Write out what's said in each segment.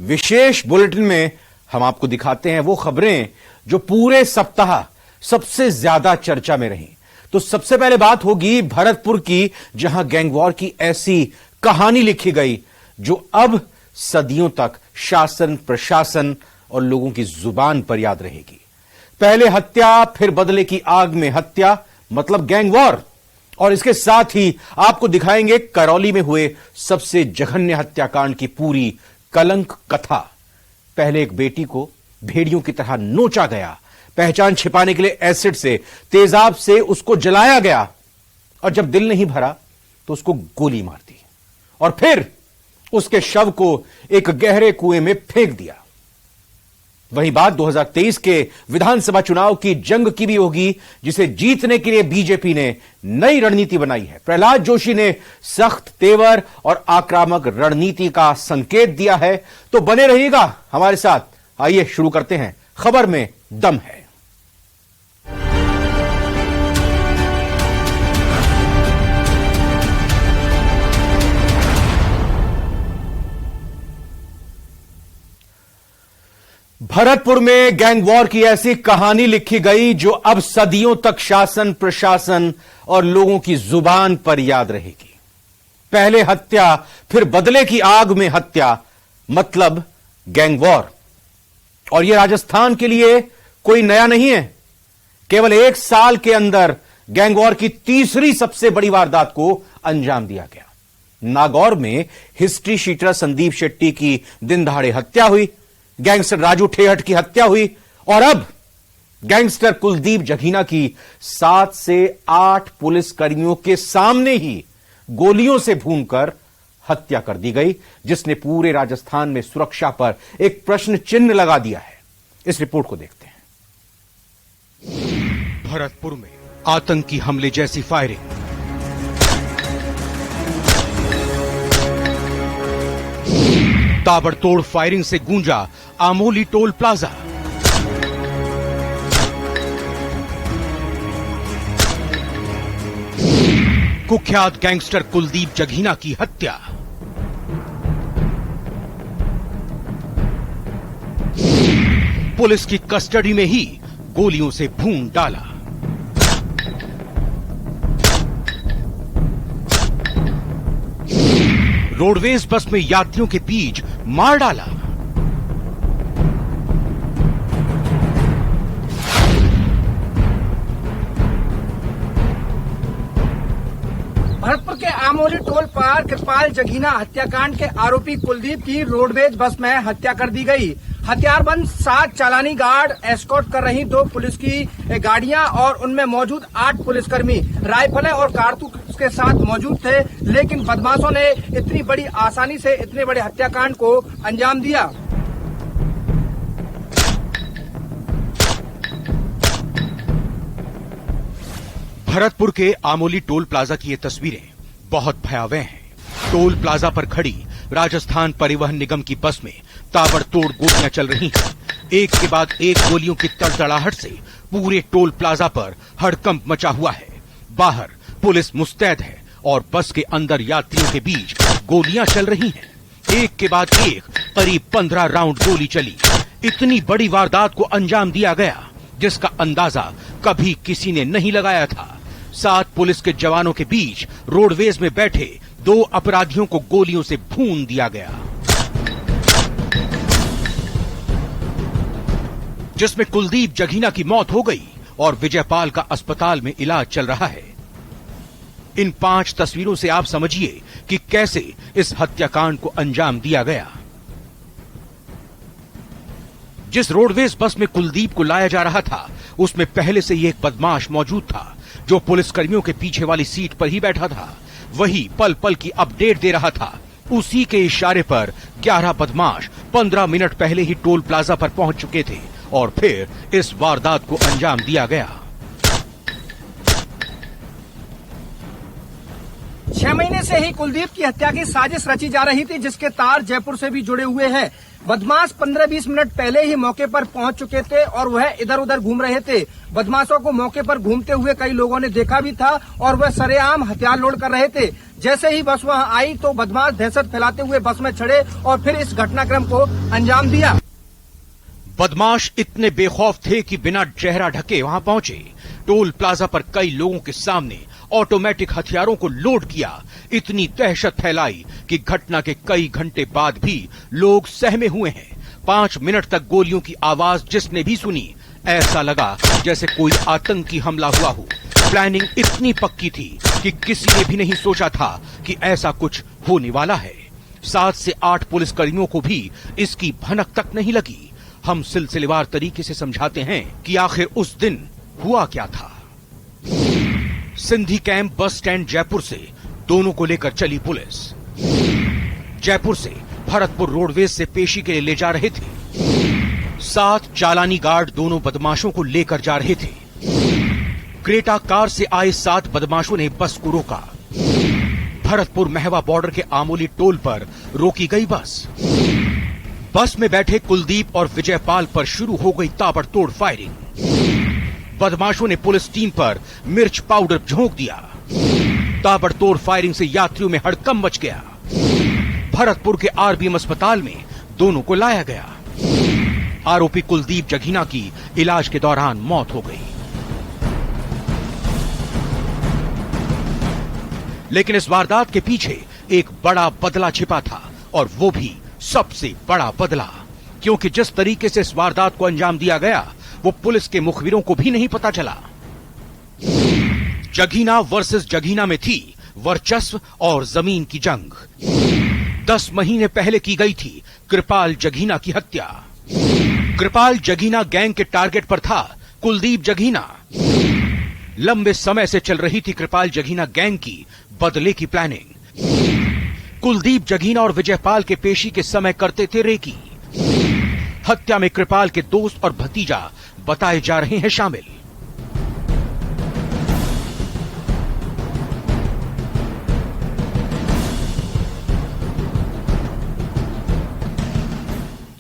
विशेष bulletin में हम आपको दिखाते हैं वो खबरें जो पूरे सप्ताह सबसे ज्यादा चर्चा में रहीं। तो सबसे पहले बात होगी भरतपुर की, जहां गैंगवॉर की ऐसी कहानी लिखी गई जो अब सदियों तक शासन, प्रशासन और लोगों की जुबान पर याद रहेगी। पहले हत्या, फिर बदले की आग में हत्या, मतलब गैंगवॉर। और इसके साथ ही आपको दिखाएंगे करौली में हुए सबसे जघन्य हत्याकांड की पूरी कलंक कथा। पहले एक बेटी को भेड़ियों की तरह नोचा गया, पहचान छिपाने के लिए एसिड से, तेजाब से उसको जलाया गया, और जब दिल नहीं भरा तो उसको गोली मार दी और फिर उसके शव को एक गहरे कुएं में फेंक दिया। वहीं बात 2023 के विधानसभा चुनाव की जंग की भी होगी, जिसे जीतने के लिए बीजेपी ने नई रणनीति बनाई है। प्रहलाद जोशी ने सख्त तेवर और आक्रामक रणनीति का संकेत दिया है। तो बने रहिएगा हमारे साथ। आइए शुरू करते हैं। खबर में दम है। भरतपुर में गैंगवॉर की ऐसी कहानी लिखी गई जो अब सदियों तक शासन, प्रशासन और लोगों की जुबान पर याद रहेगी। पहले हत्या, फिर बदले की आग में हत्या, मतलब गैंगवॉर। और यह राजस्थान के लिए कोई नया नहीं है। केवल एक साल के अंदर गैंगवॉर की तीसरी सबसे बड़ी वारदात को अंजाम दिया गया। नागौर में हिस्ट्री शीटर संदीप शेट्टी की दिन दहाड़े हत्या हुई, गैंगस्टर राजू ठेहट की हत्या हुई, और अब गैंगस्टर कुलदीप जघीना की 7 से 8 पुलिसकर्मियों के सामने ही गोलियों से भूनकर हत्या कर दी गई, जिसने पूरे राजस्थान में सुरक्षा पर एक प्रश्न चिन्ह लगा दिया है। इस रिपोर्ट को देखते हैं। भरतपुर में आतंकी हमले जैसी फायरिंग, ताबड़तोड़ फायरिंग से गूंजा आमोली टोल प्लाजा। कुख्यात गैंगस्टर कुलदीप जघीना की हत्या। पुलिस की कस्टडी में ही गोलियों से भून डाला। रोडवेज बस में यात्रियों के बीच मार डाला। भरतपुर के आमोली टोल पर कृपाल जघीना हत्याकांड के आरोपी कुलदीप की रोडवेज बस में हत्या कर दी गई। हथियारबंद 7 चालानी गार्ड एस्कॉर्ट कर रही 2 पुलिस की गाड़ियां और उनमें मौजूद 8 पुलिसकर्मी राइफलें और कारतूस के साथ मौजूद थे, लेकिन बदमाशों ने इतनी बड़ी आसानी से इतने बड़े हत्याकांड को अंजाम दिया। भरतपुर के आमोली टोल प्लाजा की ये तस्वीरें बहुत भयावह हैं। टोल प्लाजा पर खड़ी राजस्थान परिवहन निगम की बस में ताबड़तोड़ गोलियां चल रही हैं। एक के बाद एक गोलियों की तड़तड़ाहट से पूरे टोल प्लाजा पर हड़कंप मचा हुआ है। बाहर पुलिस मुस्तैद है और बस के अंदर यात्रियों के बीच गोलियां चल रही हैं। एक के बाद एक करीब 15 राउंड गोली चली। इतनी बड़ी वारदात को अंजाम दिया गया जिसका अंदाजा कभी किसी ने नहीं लगाया था। 7 पुलिस के जवानों के बीच रोडवेज में बैठे 2 अपराधियों को गोलियों से भून दिया गया, जिसमें कुलदीप जघीना की मौत हो गई और विजयपाल का अस्पताल में इलाज चल रहा है। इन 5 तस्वीरों से आप समझिए कि कैसे इस हत्याकांड को अंजाम दिया गया। जिस रोडवेज बस में कुलदीप को लाया जा रहा था, उसमें पहले से ही एक बदमाश मौजूद था जो पुलिसकर्मियों के पीछे वाली सीट पर ही बैठा था। वही पल पल की अपडेट दे रहा था। उसी के इशारे पर 11 बदमाश 15 मिनट पहले ही टोल प्लाजा पर पहुंच चुके थे और फिर इस वारदात को अंजाम दिया गया। 6 महीने से ही कुलदीप की हत्या की साजिश रची जा रही थी, जिसके तार जयपुर से भी जुड़े हुए हैं। बदमाश 15-20 मिनट पहले ही मौके पर पहुंच चुके थे और वह इधर उधर घूम रहे थे। बदमाशों को मौके पर घूमते हुए कई लोगों ने देखा भी था और वह सरेआम हथियार लोड कर रहे थे। जैसे ही बस वहां आई तो बदमाश दहशत फैलाते हुए बस में चढ़े और फिर इस घटनाक्रम को अंजाम दिया। बदमाश इतने बेखौफ थे कि बिना चेहरा ढके वहां पहुंचे। टोल प्लाजा पर कई लोगों के सामने ऑटोमेटिक हथियारों को लोड किया। इतनी दहशत फैलाई कि घटना के कई घंटे बाद भी लोग सहमे हुए हैं। 5 मिनट तक गोलियों की आवाज जिसने भी सुनी, ऐसा लगा जैसे कोई आतंकी हमला हुआ हो। प्लानिंग इतनी पक्की थी कि किसी ने भी नहीं सोचा था कि ऐसा कुछ होने वाला है। 7 से 8 पुलिसकर्मियों को भी इसकी भनक तक नहीं लगी। हम सिलसिलेवार तरीके से समझाते हैं कि आखिर उस दिन हुआ क्या था। Sindhi camp bus stand Jaipur से दोनों को लेकर चली पुलिस। जयपुर से भरतपुर रोडवेज से पेशी के लिए ले जा रहे थे। 7 चालानी गार्ड दोनों बदमाशों को लेकर जा रहे थे। क्रेटा कार से आए 7 बदमाशों ने बस को रोका। भरतपुर महवा बॉर्डर के आमोली टोल पर रोकी गई बस। बस में बैठे कुलदीप और विजयपाल पर शुरू हो गई ताबड़तोड़ फायरिंग। बदमाशों ने पुलिस टीम पर मिर्च पाउडर झोंक दिया। ताबड़तोड़ फायरिंग से यात्रियों में हड़कंप मच गया। भरतपुर के आरबीएम अस्पताल में दोनों को लाया गया। आरोपी कुलदीप जघीना की इलाज के दौरान मौत हो गई। लेकिन इस वारदात के पीछे एक बड़ा बदला छिपा था, और वो भी सबसे बड़ा बदला, क्योंकि जिस तरीके से इस वारदात को अंजाम दिया गया वो पुलिस के मुखबिरों को भी नहीं पता चला। जघीना वर्सेस जघीना में थी वर्चस्व और जमीन की जंग। 10 महीने पहले की गई थी कृपाल जघीना की हत्या। कृपाल जघीना गैंग के टारगेट पर था कुलदीप जघीना। लंबे समय से चल रही थी कृपाल जघीना गैंग की बदले की प्लानिंग। कुलदीप जघीना और विजयपाल के पेशी के समय करते थे रेकी। हत्या में कृपाल के दोस्त और भतीजा बताए जा रहे हैं शामिल।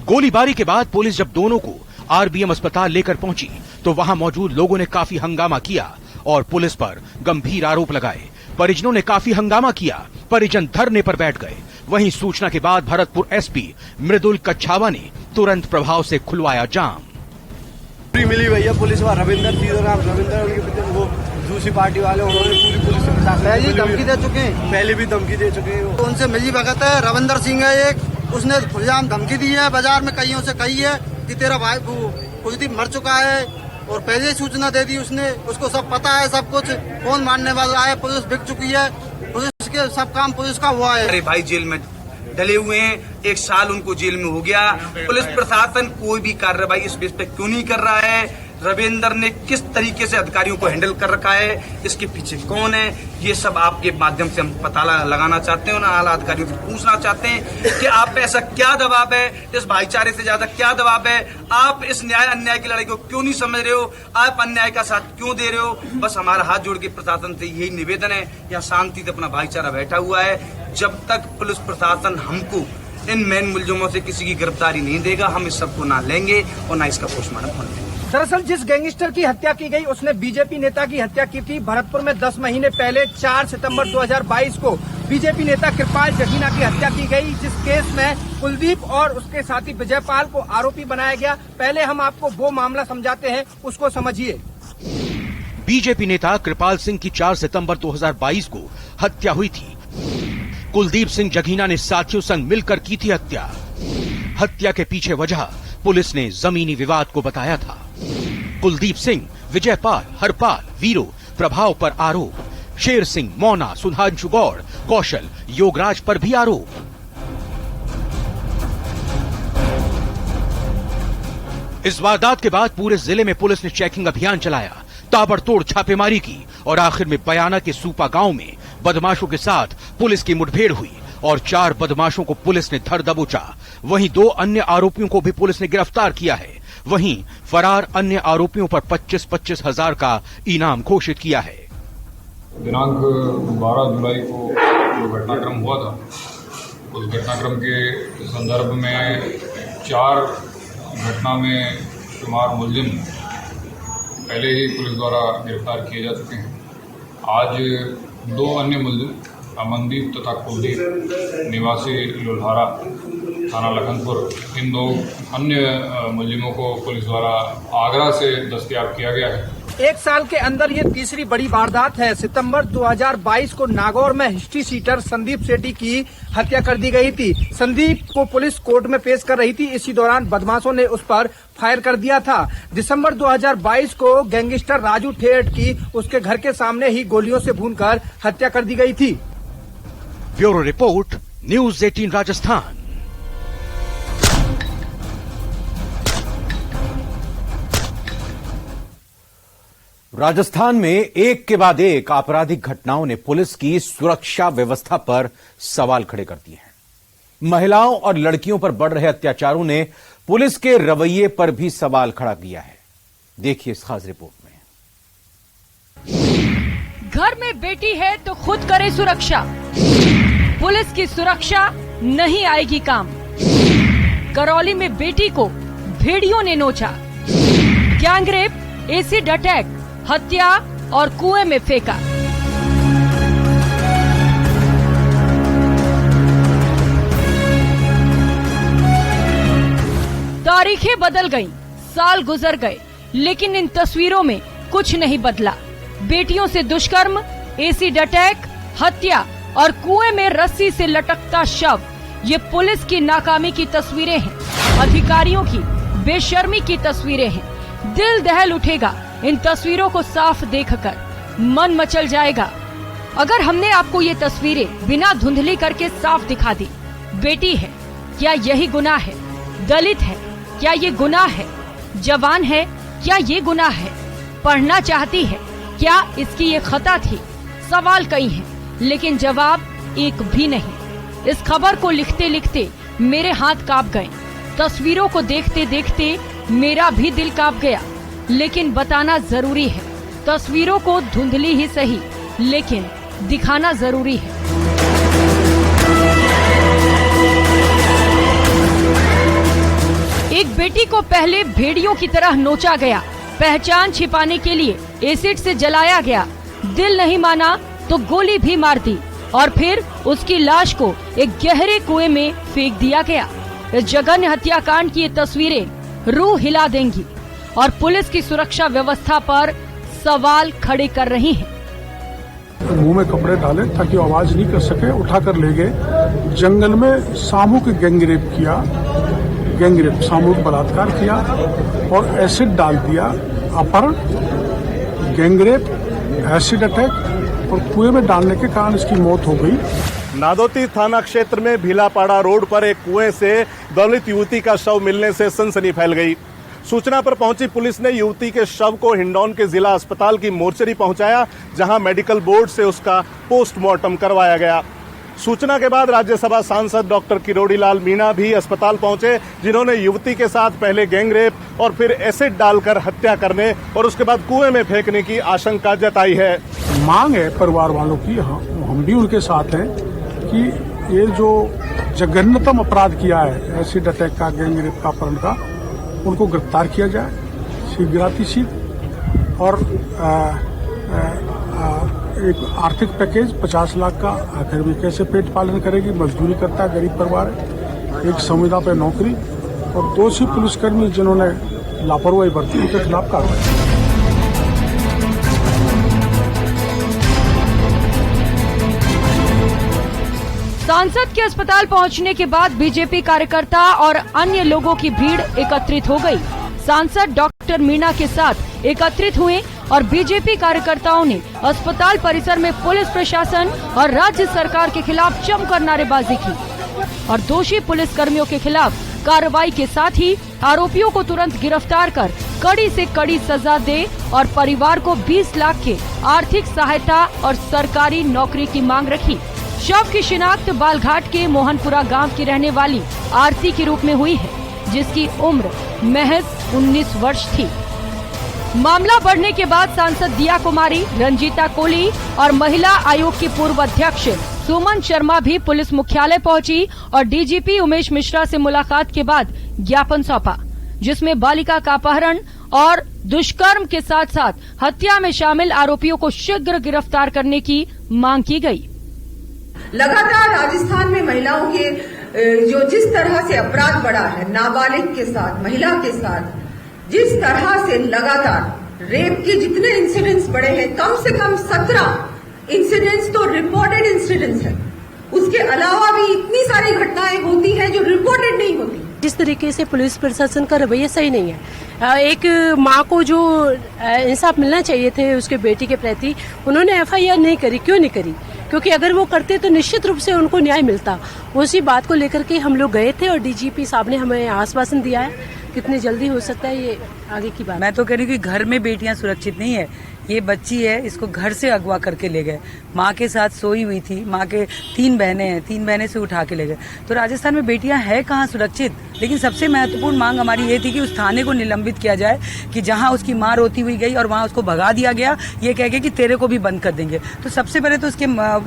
गोलीबारी के बाद पुलिस जब दोनों को आरबीएम अस्पताल लेकर पहुंची तो वहां मौजूद लोगों ने काफी हंगामा किया और पुलिस पर गंभीर आरोप लगाए। परिजनों ने काफी हंगामा किया, परिजन धरने पर बैठ गए। वहीं सूचना के बाद भरतपुर एसपी मृदुल कच्छावा ने तुरंत प्रभाव से खुलवाया जाम। मिली भैया पुलिस वाला रविंदर उनके वो दूसरी पार्टी वाले, उन्होंने पूरी पुलिस के साथ पहले ही धमकी दे चुके हैं। पहले भी धमकी दे चुके हैं। तो उनसे मिली भगत है। रविंदर सिंह है एक, उसने खुलेआम धमकी दी है, बाजार में कईयों से कही है कि तेरा भाई कुलदीप मर चुका है, और पहले ही सूचना दे दी उसने। उसको सब पता है, सब कुछ कौन मानने वाला है। पुलिस बिक चुकी है, पुलिस के सब काम पुलिस का हुआ है। अरे भाई जेल में डले हुए हैं, 1 साल उनको जेल में हो गया। पुलिस प्रशासन कोई भी कार्रवाई इस बेस पे क्यों नहीं कर रहा है? रविंदर ने किस तरीके से अधिकारियों को हैंडल कर रखा है, इसके पीछे कौन है, ये सब आपके माध्यम से हम पता लगाना चाहते हैं और आला अधिकारियों से पूछना चाहते हैं कि आप पे ऐसा क्या दबाव है, इस भाईचारे से ज्यादा क्या दबाव है? आप इस न्याय अन्याय की लड़ाई को क्यों नहीं समझ रहे हो? आप अन्याय का साथ क्यों दे रहे हो? बस हमारा हाथ जोड़ के प्रशासन से यही निवेदन है, यहाँ शांति से अपना भाईचारा बैठा हुआ है। जब तक पुलिस प्रशासन हमको इन मेन मुलजिमों से किसी की गिरफ्तारी नहीं देगा, हम इस सबको ना लेंगे और ना इसका पोस्टमार्टम होने देंगे। दरअसल जिस गैंगस्टर की हत्या की गई उसने बीजेपी नेता की हत्या की थी। भरतपुर में 10 महीने पहले 4 सितंबर 2022 को बीजेपी नेता कृपाल जघीना की हत्या की गई, जिस केस में कुलदीप और उसके साथी विजयपाल को आरोपी बनाया गया। पहले हम आपको वो मामला समझाते हैं, उसको समझिए। बीजेपी नेता कृपाल सिंह की 4 सितंबर 2022 को हत्या हुई थी। कुलदीप सिंह जघीना ने साथियों संग मिलकर की थी हत्या। हत्या के पीछे वजह पुलिस ने जमीनी विवाद को बताया था। कुलदीप सिंह, विजयपाल, हरपाल, वीरो, प्रभाव पर आरोप। शेर सिंह, मोना, सुधांशु गौड़, कौशल, योगराज पर भी आरोप। इस वारदात के बाद पूरे जिले में पुलिस ने चेकिंग अभियान चलाया, ताबड़तोड़ छापेमारी की और आखिर में बयाना के सूपा गांव में बदमाशों के साथ पुलिस की मुठभेड़ हुई और 4 बदमाशों को पुलिस ने धर दबोचा। वहीं 2 अन्य आरोपियों को भी पुलिस ने गिरफ्तार किया है। वहीं फरार अन्य आरोपियों पर 25-25 हजार का इनाम घोषित किया है। दिनांक 12 जुलाई को जो घटनाक्रम हुआ था, उस घटनाक्रम के संदर्भ में 4 घटना में शुमार मुलजिम पहले ही पुलिस द्वारा गिरफ्तार किए जा चुके हैं। आज 2 अन्य मुलजिम अमनदीप तथा कुलदीप निवासी लुल्हारा थाना लखनपुर, इन 2 अन्य मुलजिमों को पुलिस द्वारा आगरा से दस्तयाब किया गया है। 1 साल के अंदर ये तीसरी बड़ी वारदात है। सितंबर 2022 को नागौर में हिस्ट्री सीटर संदीप सेठी की हत्या कर दी गई थी। संदीप को पुलिस कोर्ट में पेश कर रही थी। इसी दौरान बदमाशों ने उस पर फायर कर दिया था। दिसंबर 2022 को गैंगस्टर राजू ठेठ की उसके घर के सामने ही गोलियों से भूनकर हत्या कर दी गई थी। Bureau report, news 18 Rajasthan. Rajasthan में एक के बाद एक आपराधिक घटनाओं ने पुलिस की सुरक्षा व्यवस्था पर सवाल खड़े कर दिए हैं। महिलाओं और लड़कियों पर बढ़ रहे अत्याचारों ने पुलिस के रवैये पर भी सवाल खड़ा किया है। देखिए इस खास रिपोर्ट में। घर में बेटी है तो खुद करे सुरक्षा, पुलिस की सुरक्षा नहीं आएगी काम। करौली में बेटी को भेड़ियों ने नोचा, गैंगरेप, एसिड अटैक, हत्या और कुएं में फेंका। तारीखें बदल गईं, साल गुजर गए, लेकिन इन तस्वीरों में कुछ नहीं बदला। बेटियों से दुष्कर्म, एसिड अटैक, हत्या और कुएं में रस्सी से लटकता शव, ये पुलिस की नाकामी की तस्वीरें हैं, अधिकारियों की बेशर्मी की तस्वीरें हैं। दिल दहल उठेगा इन तस्वीरों को साफ देखकर, मन मचल जाएगा। अगर हमने आपको ये तस्वीरें बिना धुंधली करके साफ दिखा दी, बेटी है क्या यही गुनाह है? दलित है क्या ये गुनाह है? जवान है क्या ये गुनाह है? पढ़ना चाहती है क्या इसकी ये खता थी? सवाल कई हैं, लेकिन जवाब एक भी नहीं। इस खबर को लिखते लिखते मेरे हाथ कांप गए, तस्वीरों को देखते देखते मेरा भी दिल कांप गया। लेकिन बताना जरूरी है, तस्वीरों को धुंधली ही सही, लेकिन दिखाना जरूरी है। एक बेटी को पहले भेड़ियों की तरह नोचा गया, पहचान छिपाने के लिए एसिड से जलाया गया, दिल नहीं माना तो गोली भी मार दी और फिर उसकी लाश को एक गहरे कुएं में फेंक दिया गया। इस जघन्य हत्याकांड की ये तस्वीरें रूह हिला देंगी और पुलिस की सुरक्षा व्यवस्था पर सवाल खड़े कर रही हैं। मुंह में कपड़े डाले ताकि आवाज नहीं कर सके, उठाकर ले गए। जंगल में सामूहिक गैंगरेप किया, गैंगरेप सामूहिक बलात्कार किया और एसिड डाल दिया। अपहरण, गैंगरेप, एसिड अटैक और कुएं में डालने के कारण इसकी मौत हो गई। नादौती थाना क्षेत्र में भीलापाड़ा रोड पर एक कुएं से दलित युवती का शव मिलने से सनसनी फैल गई। सूचना पर पहुंची पुलिस ने युवती के शव को हिंडौन के जिला अस्पताल की मोर्चरी पहुंचाया, जहां मेडिकल बोर्ड से उसका पोस्टमार्टम करवाया गया। सूचना के बाद राज्यसभा सांसद डॉक्टर किरोड़ी लाल मीणा भी अस्पताल पहुंचे, जिन्होंने युवती के साथ पहले गैंगरेप और फिर एसिड डालकर हत्या करने और उसके बाद कुएं में फेंकने की आशंका जताई है। मांग है परिवार वालों की, हम भी उनके साथ हैं कि ये जो जघन्यतम अपराध किया है, एसिड अटैक का, गैंगरेप का, अपहरण का, उनको गिरफ्तार किया जाए शीघ्रातिशीघ्र और एक आर्थिक पैकेज 50 लाख का। आखिर भी कैसे पेट पालन करेगी, मजदूरी करता है, गरीब परिवार है। एक संविदा पे नौकरी और दोषी पुलिसकर्मी जिन्होंने लापरवाही बरती, उनके खिलाफ कार्रवाई। सांसद के अस्पताल पहुंचने के बाद बीजेपी कार्यकर्ता और अन्य लोगों की भीड़ एकत्रित हो गई। सांसद डॉक्टर मीणा के साथ एकत्रित हुए और बीजेपी कार्यकर्ताओं ने अस्पताल परिसर में पुलिस प्रशासन और राज्य सरकार के खिलाफ जमकर नारेबाजी की और दोषी पुलिसकर्मियों के खिलाफ कार्रवाई के साथ ही आरोपियों को तुरंत गिरफ्तार कर कड़ी से कड़ी सजा दे और परिवार को 20 लाख के आर्थिक सहायता और सरकारी नौकरी की मांग रखी। शव की शिनाख्त बालघाट के मोहनपुरा गांव की रहने वाली आरती के रूप में हुई है, जिसकी उम्र महज 19 वर्ष थी। मामला बढ़ने के बाद सांसद दिया कुमारी, रंजीता कोली और महिला आयोग की पूर्व अध्यक्ष सुमन शर्मा भी पुलिस मुख्यालय पहुंची और डीजीपी उमेश मिश्रा से मुलाकात के बाद ज्ञापन सौंपा, जिसमें बालिका का अपहरण और दुष्कर्म के साथ साथ हत्या में शामिल आरोपियों को शीघ्र गिरफ्तार करने की मांग की गई। लगातार राजस्थान में महिलाओं के जो जिस तरह से अपराध बढ़ा है, नाबालिग के साथ, महिला के साथ, जिस तरह से लगातार रेप के जितने इंसिडेंट्स बढ़े हैं, कम से कम 17 इंसिडेंट्स तो रिपोर्टेड इंसिडेंट्स हैं। उसके अलावा भी इतनी सारी घटनाएं होती हैं जो रिपोर्टेड नहीं होती। जिस तरीके से पुलिस प्रशासन का रवैया सही नहीं है। एक माँ को जो इंसाफ मिलना चाहिए थे उसके बेटी के प्रति, उन्होंने एफआईआर नहीं करी। क्यों नहीं करी? क्योंकि अगर वो करते तो निश्चित रूप से उनको न्याय मिलता। उसी बात को लेकर के हम लोग गए थे और डीजीपी साहब ने हमें आश्वासन दिया है। कितनी जल्दी हो सकता है ये आगे की बात। मैं तो कह रही हूँ कि घर में बेटियां सुरक्षित नहीं है। ये बच्ची है, इसको घर से अगवा करके ले गए, माँ के साथ सोई हुई थी, माँ के 3 बहनें हैं, 3 बहनें से उठा के ले गए। तो राजस्थान में बेटियां हैं कहाँ सुरक्षित? लेकिन सबसे महत्वपूर्ण मांग हमारी ये थी कि उस थाने को निलंबित किया जाए कि जहाँ उसकी माँ रोती हुई गई और वहाँ उसको भगा दिया गया, ये कह के कि तेरे को भी बंद कर देंगे। तो सबसे पहले तो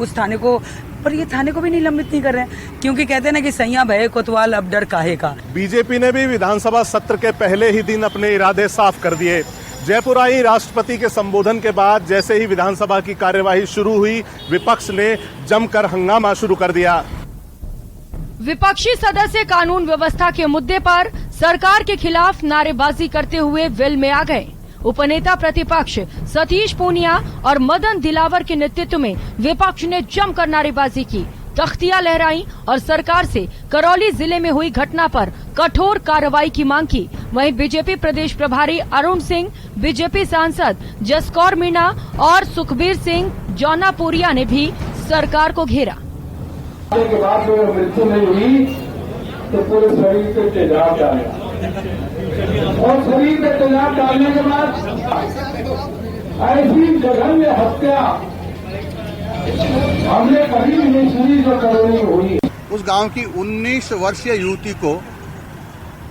उस थाने को, पर ये थाने को भी निलंबित नहीं कर रहे हैं, क्योंकि कहते हैं ना कि सैया भय कोतवाल अब डर काहे का। बीजेपी ने भी विधानसभा सत्र के पहले ही दिन अपने इरादे साफ कर दिए। जयपुर आई राष्ट्रपति के संबोधन के बाद जैसे ही विधानसभा की कार्यवाही शुरू हुई, विपक्ष ने जमकर हंगामा शुरू कर दिया। विपक्षी सदस्य कानून व्यवस्था के मुद्दे पर सरकार के खिलाफ नारेबाजी करते हुए वेल में आ गए। उपनेता प्रतिपक्ष सतीश पूनिया और मदन दिलावर के नेतृत्व में विपक्ष ने जमकर नारेबाजी की, तख्तियां लहराई और सरकार से करौली जिले में हुई घटना पर कठोर कार्रवाई की मांग की। वहीं बीजेपी प्रदेश प्रभारी अरुण सिंह, बीजेपी सांसद जसकौर मीणा और सुखबीर सिंह जौनापुरिया ने भी सरकार को घेरा। के बाद जो मृत्यु नहीं हुई तो पूरे शरीर पे तेजाब डालेगा और शरीर पे तेजाब डालने के बाद ऐसी जघन्य हत्या हमने कभी भी नहीं सुनी जो करौली में हुई। उस गांव की 19 वर्षीय युवती को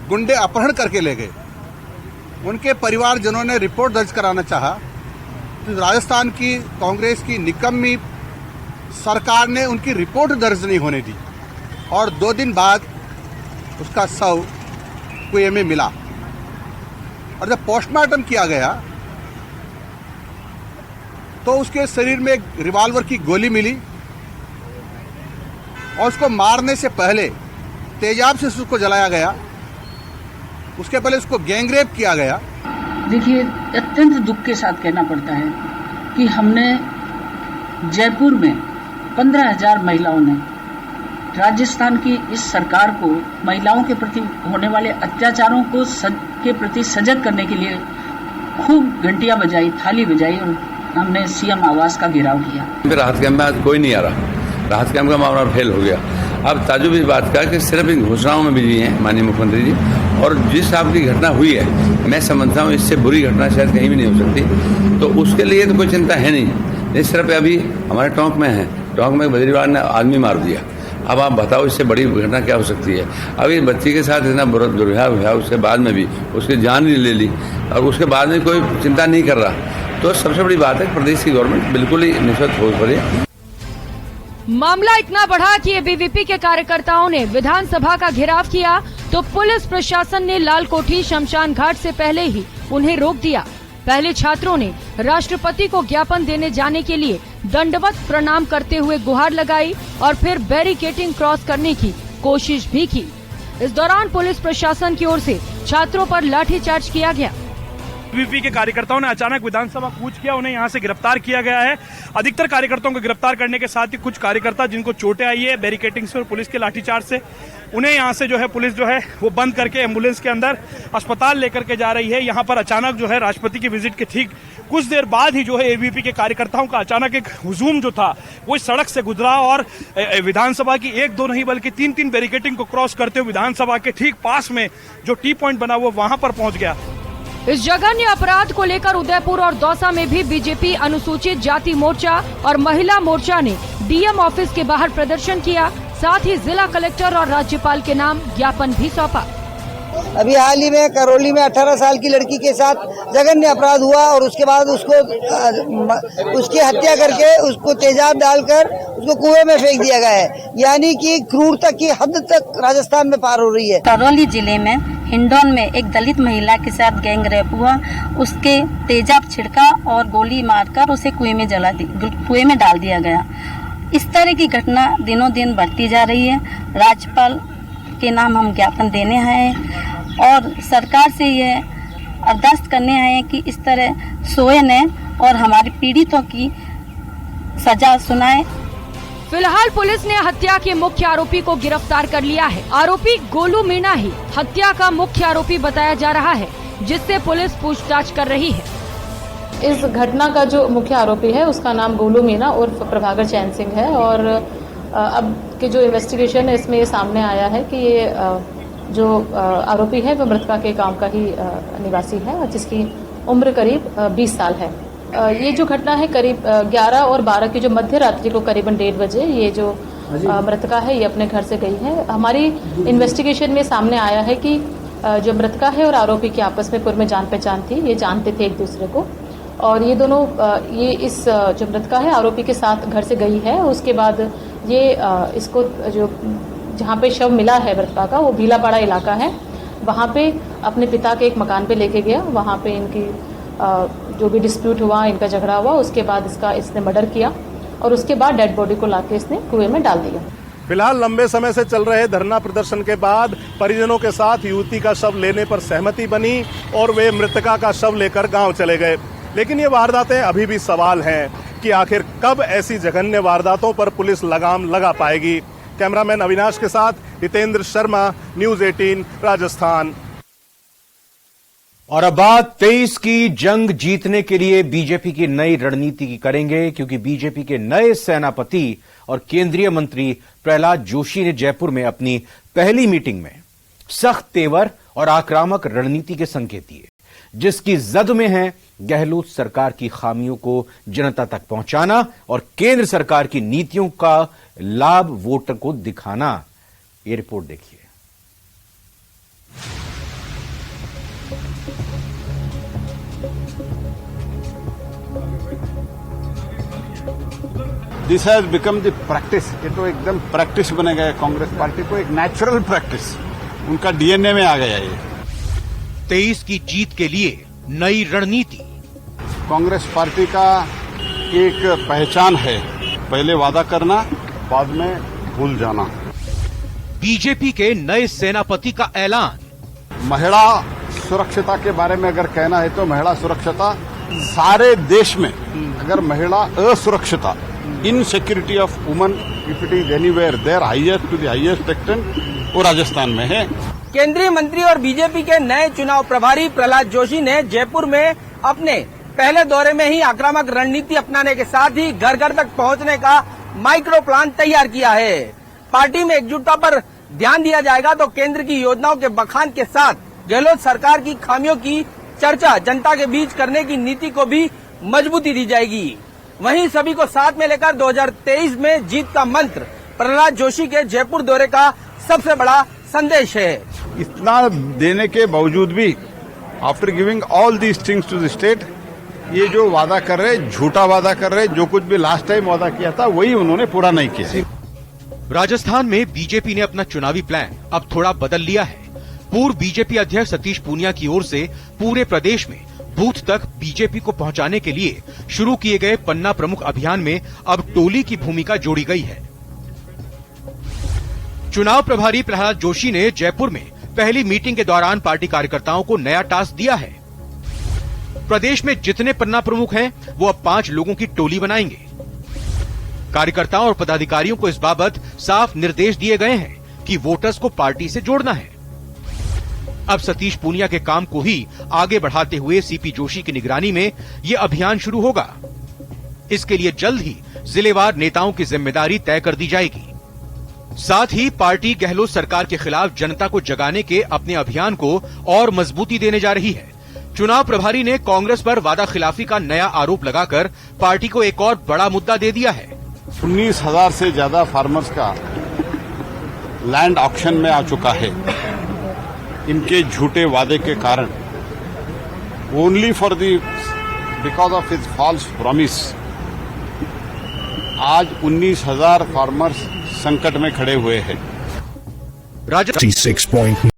गुंडे अपहरण करके ले गए। उनके परिवारजनों ने रिपोर्ट दर्ज कराना चाहा तो राजस्थान की कांग्रेस की निकम्मी सरकार ने उनकी रिपोर्ट दर्ज नहीं होने दी और 2 दिन बाद उसका शव कुएं में मिला। और जब पोस्टमार्टम किया गया तो उसके शरीर में एक रिवॉल्वर की गोली मिली और उसको मारने से पहले तेजाब से उसको जलाया गया। उसके पहले उसको गैंगरेप किया गया। देखिए, अत्यंत दुख के साथ कहना पड़ता है कि हमने जयपुर में 15,000 महिलाओं ने राजस्थान की इस सरकार को महिलाओं के प्रति होने वाले अत्याचारों को के प्रति सजग करने के लिए खूब घंटियां बजाई, थाली बजाई और हमने सीएम आवास का घेराव किया। राहत कैंप में आज कोई नहीं आ रहा, राहत कैंप का मामला फेल हो गया। अब ताजुब इस बात का कि सिर्फ इन घोषणाओं में बिजी हैं माननीय मुख्यमंत्री जी, और जिस हिसाब की घटना हुई है मैं समझता हूँ इससे बुरी घटना शायद कहीं भी नहीं हो सकती। तो उसके लिए तो कोई चिंता है नहीं। इस सिर्फ अभी हमारे टोंक में है, टोंक में बजरीवाल ने आदमी मार दिया। अब आप बताओ इससे बड़ी घटना क्या हो सकती है? अभी बच्ची के साथ इतना दुर्व्यवहार हुआ, उसके बाद में भी उसकी जान भी ले ली और उसके बाद में कोई चिंता नहीं कर रहा। तो सबसे बड़ी बात है प्रदेश की गवर्नमेंट बिल्कुल ही निष्पक्ष हो पड़ी। मामला इतना बढ़ा कि एबीवीपी के कार्यकर्ताओं ने विधानसभा का घेराव किया तो पुलिस प्रशासन ने लाल कोठी शमशान घाट से पहले ही उन्हें रोक दिया। पहले छात्रों ने राष्ट्रपति को ज्ञापन देने जाने के लिए दंडवत प्रणाम करते हुए गुहार लगाई और फिर बैरिकेडिंग क्रॉस करने की कोशिश भी की। इस दौरान पुलिस प्रशासन की ओर से छात्रों पर लाठीचार्ज किया गया। एबीवीपी के कार्यकर्ताओं ने अचानक विधानसभा कूच किया, उन्हें यहां से गिरफ्तार किया गया है। अधिकतर कार्यकर्ताओं को गिरफ्तार करने के साथ ही कुछ कार्यकर्ता जिनको चोटें आई है बैरिकेडिंग से और पुलिस के लाठीचार्ज से, उन्हें यहां से जो है पुलिस जो है वो बंद करके एम्बुलेंस के अंदर अस्पताल लेकर के जा रही है। यहां पर अचानक जो है राष्ट्रपति की विजिट के ठीक कुछ देर बाद ही जो है एबीवीपी के कार्यकर्ताओं का अचानक एक हुजूम जो था वो इस सड़क से गुजरा और विधानसभा की 1-2 नहीं बल्कि 3-3 बैरिकेडिंग को क्रॉस करते हुए विधानसभा के ठीक पास में जो टी पॉइंट बना हुआ वहां पर पहुंच गया। इस जघन्य अपराध को लेकर उदयपुर और दौसा में भी बीजेपी अनुसूचित जाति मोर्चा और महिला मोर्चा ने डीएम ऑफिस के बाहर प्रदर्शन किया। साथ ही जिला कलेक्टर और राज्यपाल के नाम ज्ञापन भी सौंपा। अभी हाल ही में करौली में 18 साल की लड़की के साथ जघन्य अपराध हुआ और उसके बाद उसकी हत्या करके उसको तेजाब डालकर उसको कुएं में फेंक दिया गया है। यानी कि क्रूरता की हद तक राजस्थान में पार हो रही है। करौली जिले में हिंडौन में एक दलित महिला के साथ गैंग रेप हुआ, उसके तेजाब छिड़का और गोली मारकर उसे कुएं में डाल दिया गया। इस तरह की घटना दिनों दिन बढ़ती जा रही है। राज्यपाल के नाम हम ज्ञापन देने आए हैं और सरकार से ये अरदास करने आए हैं कि इस तरह सोए न और हमारे पीड़ितों की सजा सुनाए। फिलहाल पुलिस ने हत्या के मुख्य आरोपी को गिरफ्तार कर लिया है। आरोपी गोलू मीणा ही हत्या का मुख्य आरोपी बताया जा रहा है, जिससे पुलिस पूछताछ कर रही है। इस घटना का जो मुख्य आरोपी है उसका नाम गोलू मीणा उर्फ प्रभाकर चैन सिंह है और अब के जो इन्वेस्टिगेशन है इसमें ये सामने आया है कि ये जो आरोपी है वो मृतका के गांव का ही निवासी है, जिसकी उम्र करीब 20 साल है। ये जो घटना है करीब 11 और 12 की जो मध्य रात्रि को करीबन 1:30 बजे ये जो मृतका है ये अपने घर से गई है। हमारी इन्वेस्टिगेशन में सामने आया है कि जो मृतका है और आरोपी की आपस में पूर्व में जान पहचान थी, ये जानते थे एक दूसरे को और ये दोनों ये इस जो मृतका है आरोपी के साथ घर से गई है। उसके बाद ये इसको जो जहाँ पे शव मिला है मृतका का वो भीलापाड़ा इलाका है, वहाँ पे अपने पिता के एक मकान पे लेके गया। वहाँ पे इनकी जो भी डिस्प्यूट हुआ, इनका झगड़ा हुआ, उसके बाद इसने मर्डर किया और उसके बाद डेड बॉडी को लाके इसने कुएं में डाल दिया। फिलहाल लंबे समय से चल रहे धरना प्रदर्शन के बाद परिजनों के साथ युवती का शव लेने पर सहमति बनी और वे मृतका का शव लेकर गांव चले गए। लेकिन ये वारदातें अभी भी सवाल हैं कि आखिर कब ऐसी जघन्य वारदातों पर पुलिस लगाम लगा पाएगी। कैमरामैन अविनाश के साथ हितेंद्र शर्मा, न्यूज़ 18 राजस्थान। और अब बात 23 की जंग जीतने के लिए बीजेपी की नई रणनीति की करेंगे, क्योंकि बीजेपी के नए सेनापति और केंद्रीय मंत्री प्रहलाद जोशी ने जयपुर में अपनी पहली मीटिंग में सख्त तेवर और आक्रामक रणनीति के संकेत दिए, जिसकी जद में है गहलोत सरकार की खामियों को जनता तक पहुंचाना और केंद्र सरकार की नीतियों का लाभ वोटर को दिखाना। ये रिपोर्ट देखिए। This has become the practice. ये तो एकदम प्रैक्टिस बने गए कांग्रेस पार्टी को, एक नेचुरल प्रैक्टिस, उनका डीएनए में आ गया ये। 23 की जीत के लिए नई रणनीति। कांग्रेस पार्टी का एक पहचान है, पहले वादा करना, बाद में भूल जाना। बीजेपी के नए सेनापति का ऐलान। महिला सुरक्षता के बारे में अगर कहना है तो महिला सुरक्षता सारे देश में, अगर महिला असुरक्षता, insecurity of woman if it is anywhere there highest to the highest extent, वो राजस्थान में है। केंद्रीय मंत्री और बीजेपी के नए चुनाव प्रभारी प्रहलाद जोशी ने जयपुर में अपने पहले दौरे में ही आक्रामक रणनीति अपनाने के साथ ही घर घर तक पहुंचने का माइक्रो प्लान तैयार किया है। पार्टी में एकजुटता पर ध्यान दिया जाएगा तो केंद्र की योजनाओं के बखान के साथ गहलोत सरकार की खामियों की चर्चा जनता के बीच करने की नीति को भी मजबूती दी जाएगी। वहीं सभी को साथ में लेकर 2023 में जीत का मंत्र प्रहलाद जोशी के जयपुर दौरे का सबसे बड़ा संदेश है। इतना देने के बावजूद भी after giving all these things to the state, ये जो वादा कर रहे, झूठा वादा कर रहे, जो कुछ भी लास्ट टाइम वादा किया था वही उन्होंने पूरा नहीं किया। राजस्थान में बीजेपी ने अपना चुनावी प्लान अब थोड़ा बदल लिया है। पूर्व बीजेपी अध्यक्ष सतीश पूनिया की ओर से पूरे प्रदेश में बूथ तक बीजेपी को पहुंचाने के लिए शुरू किए गए पन्ना प्रमुख अभियान में अब टोली की भूमिका जोड़ी गई है। चुनाव प्रभारी प्रहलाद जोशी ने जयपुर में पहली मीटिंग के दौरान पार्टी कार्यकर्ताओं को नया टास्क दिया है। प्रदेश में जितने पन्ना प्रमुख हैं, वो अब 5 लोगों की टोली बनाएंगे। कार्यकर्ताओं और पदाधिकारियों को इस बाबत साफ निर्देश दिए गए हैं कि वोटर्स को पार्टी से जोड़ना है। अब सतीश पूनिया के काम को ही आगे बढ़ाते हुए सीपी जोशी की निगरानी में ये अभियान शुरू होगा। इसके लिए जल्द ही जिलेवार नेताओं की जिम्मेदारी तय कर दी जाएगी। साथ ही पार्टी गहलोत सरकार के खिलाफ जनता को जगाने के अपने अभियान को और मजबूती देने जा रही है। चुनाव प्रभारी ने कांग्रेस पर वादा खिलाफी का नया आरोप लगाकर पार्टी को एक और बड़ा मुद्दा दे दिया है। 19,000 से ज्यादा फार्मर्स का लैंड ऑक्शन में आ चुका है। इनके झूठे वादे के कारण only for because of his false promise आज 19,000 फार्मर्स संकट में खड़े हुए हैं।